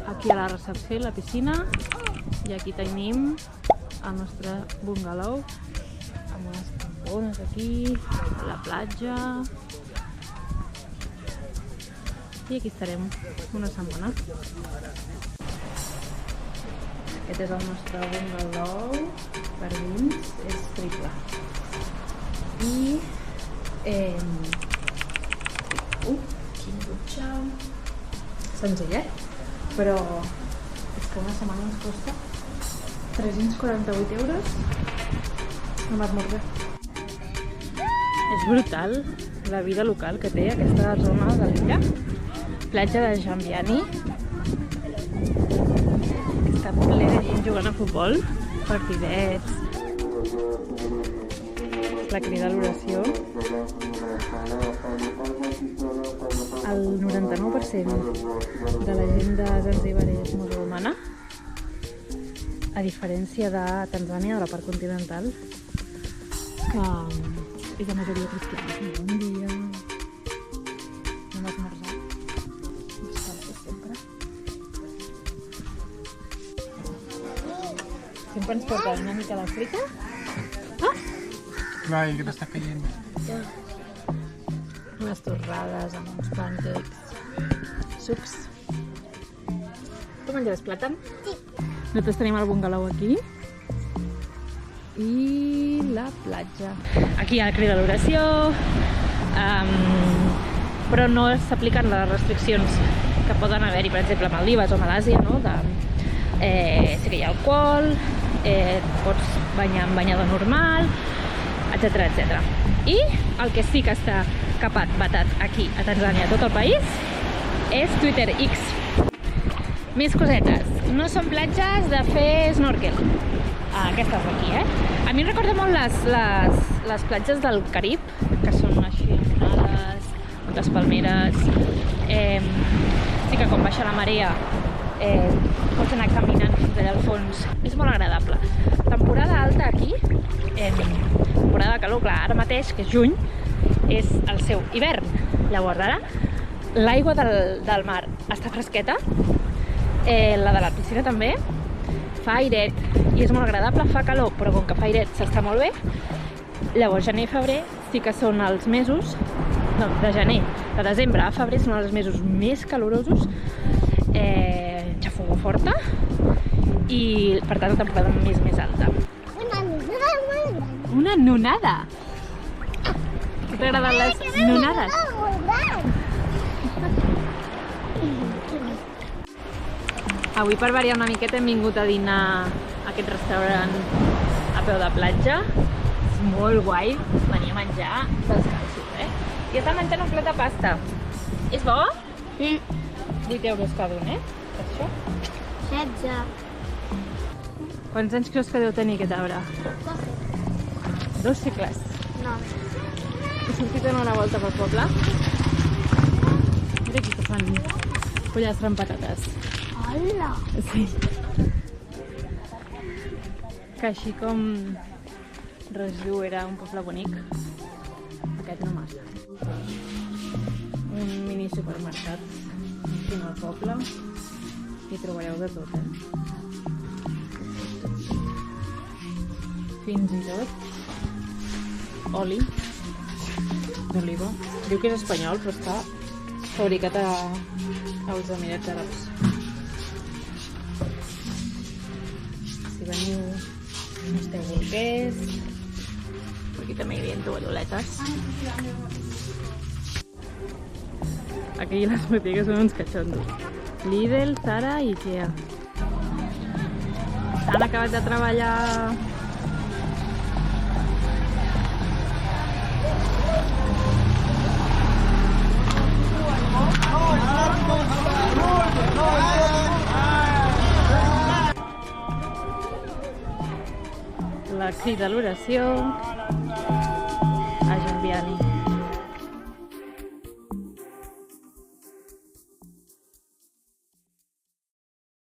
aquí a la recepció i la piscina, i aquí tenim el nostre bungalow amb unes campones aquí, la platja, i aquí estarem una setmana. Aquest és el nostre bungalow per dins, és triple. I quin dutxa senzillet, però és que una setmana ens costa 348 euros. No m'has mort bé. És brutal la vida local que té aquesta zona de l'illa. Platja de Jambiani. Està ple de gent jugant a futbol, partidets. La crida a l'oració. El 99% de la gent de Zanzíbar és musulmana, a diferència de Tanzània, de la part continental, que és de majoria cristiana. Bon dia. No m'has esmorzat. M'estalfes sempre. Sempre ens porten una mica de fruita. Vai, que t'està caient. Unes torrades amb uns pancakes, sucs. Tu menjaràs plàtan? Sí. Nosaltres tenim el bungalow aquí i la platja. Aquí hi ha el crit de l'oració, però no s'apliquen les restriccions que poden haver-hi, per exemple, a Maldives o Malàsia, no? Sí que hi ha alcohol, pots banyar amb banyador normal, etc, etc. I el que sí que està capat, vetat aquí a Tanzània, a tot el país, és Twitter X. Més cosetes. No són platges de fer snorkel. Aquestes d'aquí, A mi em recorda molt les platges del Carib, que són així enfonades, moltes palmeres. Sí que quan baixa la marea pots anar caminant fins allà al fons. És molt agradable. Temporada alta aquí, temporada de calor, clar, ara mateix, que és juny, és el seu hivern. Llavors ara l'aigua del mar està fresqueta, la de la piscina també, fa airet i és molt agradable, fa calor, però com que fa airet s'està molt bé. Llavors gener i febrer sí que són els mesos, no, de gener, de desembre a febrer són els mesos més calorosos, xafogó forta i per tant la temporada més alta. Una nonada! Que t'agraden les nonades? Avui, per variar una miqueta, hem vingut a dinar a aquest restaurant a peu de platja. És molt guai venir a menjar descalços, I estan menjant un plat de pasta. És bo? Sí. 8 euros cada un, Per això? 16. Quants anys creus que deu tenir aquest arbre? 2 segles. No. He sortit a una volta pel poble. Mira aquí que fan pollastre amb patates. Hola! Sí. Que així com Resllú era un poble bonic, aquest no massa. Un mini supermercat aquí al poble. Hi trobareu de tot, Fins i tot oli d'oliva. Diu que és espanyol, però està fabricat als Emirats Àrabs. Si veniu, no esteu bolquers. Aquí també hi havia tovalloletes. Aquí les botigues són uns catxondos. Lidl, Zara i Ikea. Han acabat de treballar la crida a l'oració a Jambiani.